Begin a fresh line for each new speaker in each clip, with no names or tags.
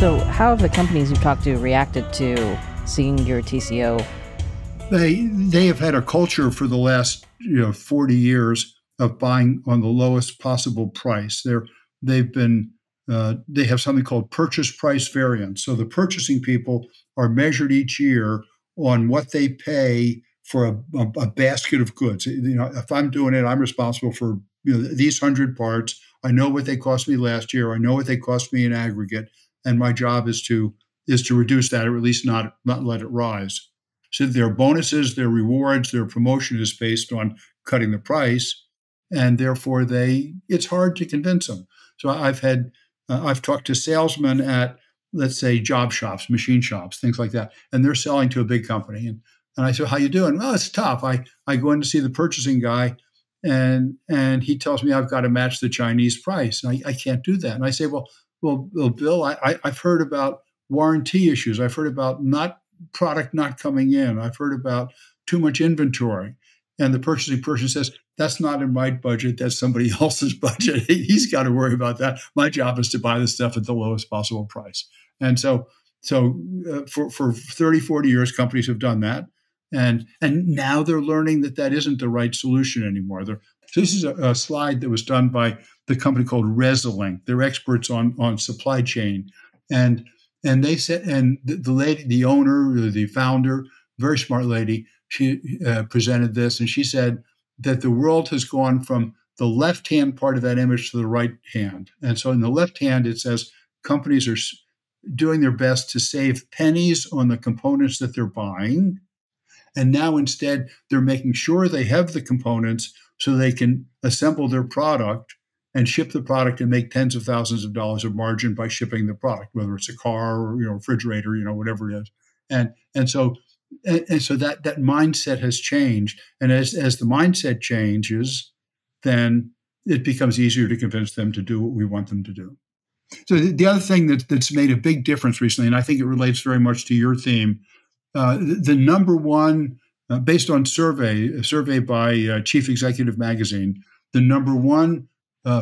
So how have the companies you've talked to reacted to seeing your TCO?
They have had a culture for the last 40 years of buying on the lowest possible price. They have something called purchase price variance. So the purchasing people are measured each year on what they pay for a basket of goods. If I'm doing it, I'm responsible for these 100 parts. I know what they cost me last year. I know what they cost me in aggregate, and my job is to reduce that, or at least not let it rise. So their bonuses, their rewards, their promotion is based on cutting the price, and therefore it's hard to convince them. So I've talked to salesmen at, let's say, job shops, machine shops, things like that, and they're selling to a big company. And I said, "How you doing?" "Well, it's tough. I go in to see the purchasing guy, and he tells me I've got to match the Chinese price. And I can't do that." And I say, well, Bill, I've heard about warranty issues. I've heard about product not coming in. I've heard about too much inventory. And the purchasing person says, "That's not in my budget. That's somebody else's budget. He's got to worry about that. My job is to buy the stuff at the lowest possible price." And so for 30, 40 years, companies have done that. And now they're learning that isn't the right solution anymore. So this is a slide that was done by the company called Resolink. They're experts on supply chain. And they said, and the lady, the owner, the founder, very smart lady, she presented this, and she said that the world has gone from the left-hand part of that image to the right hand. And so in the left hand, it says companies are doing their best to save pennies on the components that they're buying. And now instead, they're making sure they have the components so they can assemble their product and ship the product and make tens of thousands of dollars of margin by shipping the product, whether it's a car or refrigerator, whatever it is. And so that mindset has changed. And as the mindset changes, then it becomes easier to convince them to do what we want them to do. So the other thing that's made a big difference recently, and I think it relates very much to your theme, the number one, based on a survey by Chief Executive Magazine, the number one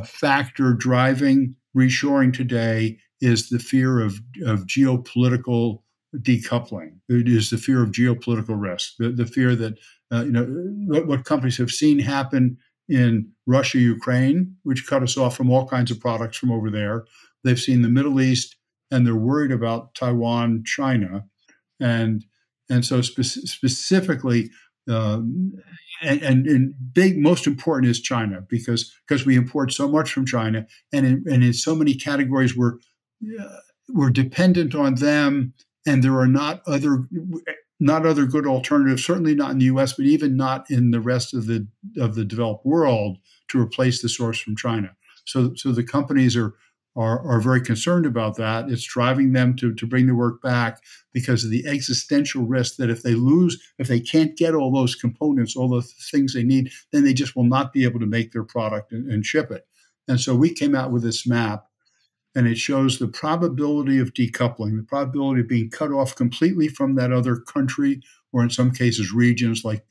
factor driving reshoring today is the fear of geopolitical decoupling. It is the fear of geopolitical risk, the fear that what companies have seen happen in Russia, Ukraine, which cut us off from all kinds of products from over there. They've seen the Middle East, and they're worried about Taiwan, China, and so specifically, and big, most important is China, because we import so much from China, and in so many categories we're dependent on them, and there are not other good alternatives, certainly not in the U.S., but even not in the rest of the developed world, to replace the source from China. So the companies are very concerned about that. It's driving them to bring the work back because of the existential risk that if they can't get all those components, all the things they need, then they just will not be able to make their product and ship it. And so we came out with this map, and it shows the probability of decoupling, the probability of being cut off completely from that other country, or in some cases regions like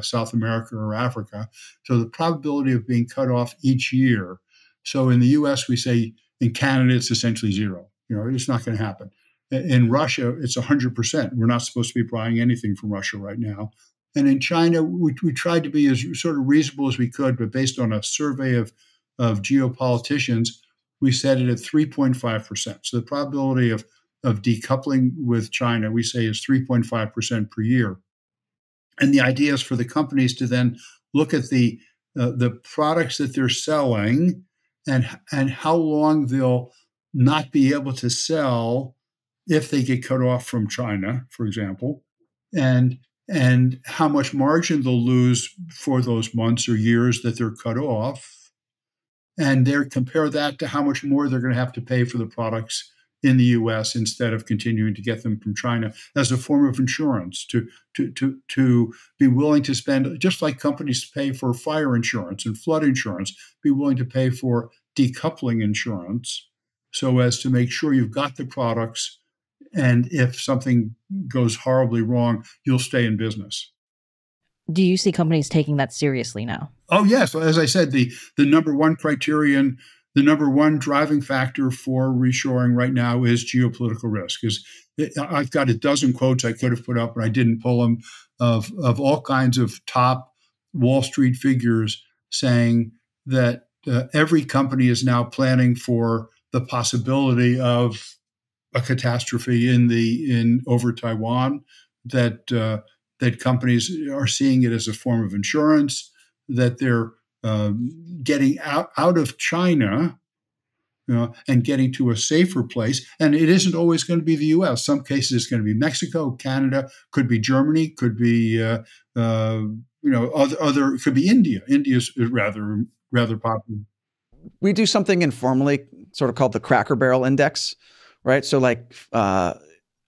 South America or Africa. So the probability of being cut off each year. So in the U.S., we say, in Canada, it's essentially zero. It's not going to happen. In Russia, it's 100%. We're not supposed to be buying anything from Russia right now. And in China, we tried to be as sort of reasonable as we could, but based on a survey of geopoliticians, we set it at 3.5%. So the probability of decoupling with China, we say, is 3.5% per year. And the idea is for the companies to then look at the products that they're selling and how long they'll not be able to sell if they get cut off from China, for example, and how much margin they'll lose for those months or years that they're cut off, and compare that to how much more they're going to have to pay for the products in the U.S. instead of continuing to get them from China as a form of insurance, to be willing to spend, just like companies pay for fire insurance and flood insurance, be willing to pay for decoupling insurance so as to make sure you've got the products, and if something goes horribly wrong, you'll stay in business.
Do you see companies taking that seriously now?
Oh, yes. As I said, the number one criterion the number one driving factor for reshoring right now is geopolitical risk. I've got a dozen quotes I could have put up, but I didn't pull them, of all kinds of top Wall Street figures saying that every company is now planning for the possibility of a catastrophe in over Taiwan. That companies are seeing it as a form of insurance. That they're getting out of China, and getting to a safer place. And it isn't always going to be the U.S. Some cases it's going to be Mexico, Canada, could be Germany, could be other. It could be India. India's rather popular.
We do something informally, sort of called the Cracker Barrel Index, right? So, like, I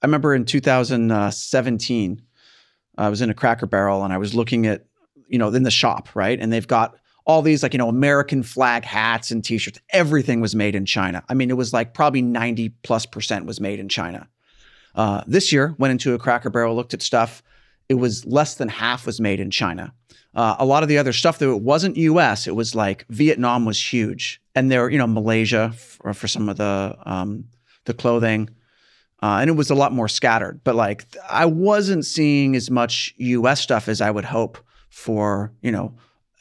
remember in 2017, I was in a Cracker Barrel and I was looking at, in the shop, right? And they've got all these, like, American flag hats and t-shirts. Everything was made in China. I mean, it was like probably 90+% was made in China. This year, went into a Cracker Barrel, looked at stuff. It was less than half was made in China. A lot of the other stuff, though, it wasn't US. It was like Vietnam was huge. And there, Malaysia for some of the clothing. And it was a lot more scattered. But like, I wasn't seeing as much US stuff as I would hope for,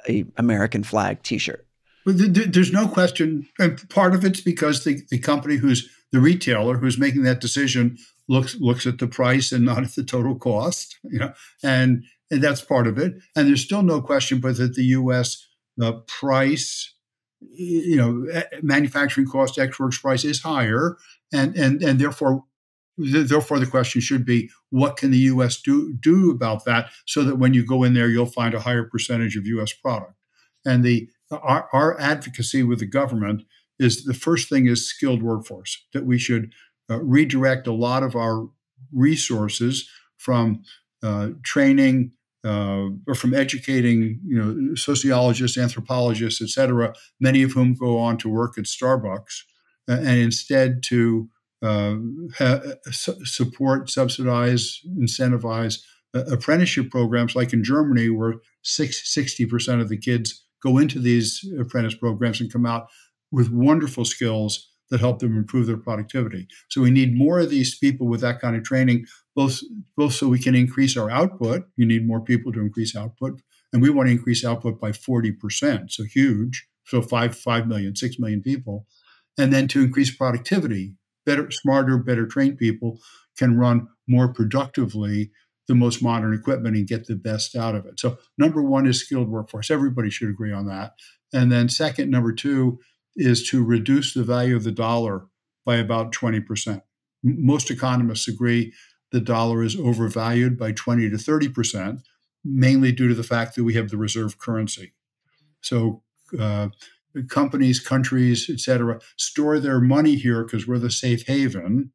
a American flag t-shirt.
Well, there's no question. And part of it's because the company the retailer who's making that decision looks at the price and not at the total cost, and that's part of it. And there's still no question but that the U.S. Price, manufacturing cost, ex-works price is higher, and therefore the question should be, what can the U.S. do about that, so that when you go in there, you'll find a higher percentage of U.S. product. And our advocacy with the government is, the first thing is skilled workforce, that we should redirect a lot of our resources from training or from educating, sociologists, anthropologists, et cetera, many of whom go on to work at Starbucks, and instead to support, subsidize, incentivize apprenticeship programs, like in Germany, where 60% of the kids go into these apprentice programs and come out with wonderful skills that help them improve their productivity. So we need more of these people with that kind of training, both so we can increase our output. You need more people to increase output, and we want to increase output by 40%, so huge, so 5 million, 6 million people, and then to increase productivity. Smarter, better trained people can run more productively the most modern equipment and get the best out of it. So number one is skilled workforce. Everybody should agree on that. And then second, number two, is to reduce the value of the dollar by about 20%. Most economists agree the dollar is overvalued by 20 to 30%, mainly due to the fact that we have the reserve currency. So companies, countries, et cetera, store their money here because we're the safe haven.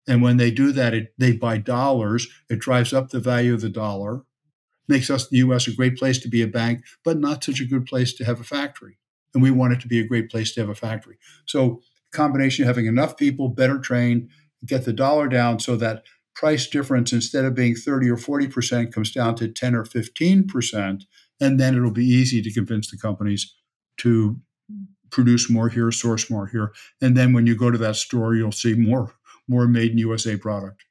And when they do that, they buy dollars. It drives up the value of the dollar, makes us, the U.S., a great place to be a bank, but not such a good place to have a factory. And we want it to be a great place to have a factory. So combination of having enough people, better trained, get the dollar down so that price difference, instead of being 30 or 40%, comes down to 10 or 15%. And then it'll be easy to convince the companies to produce more here, source more here. And then when you go to that store, you'll see more made in USA product.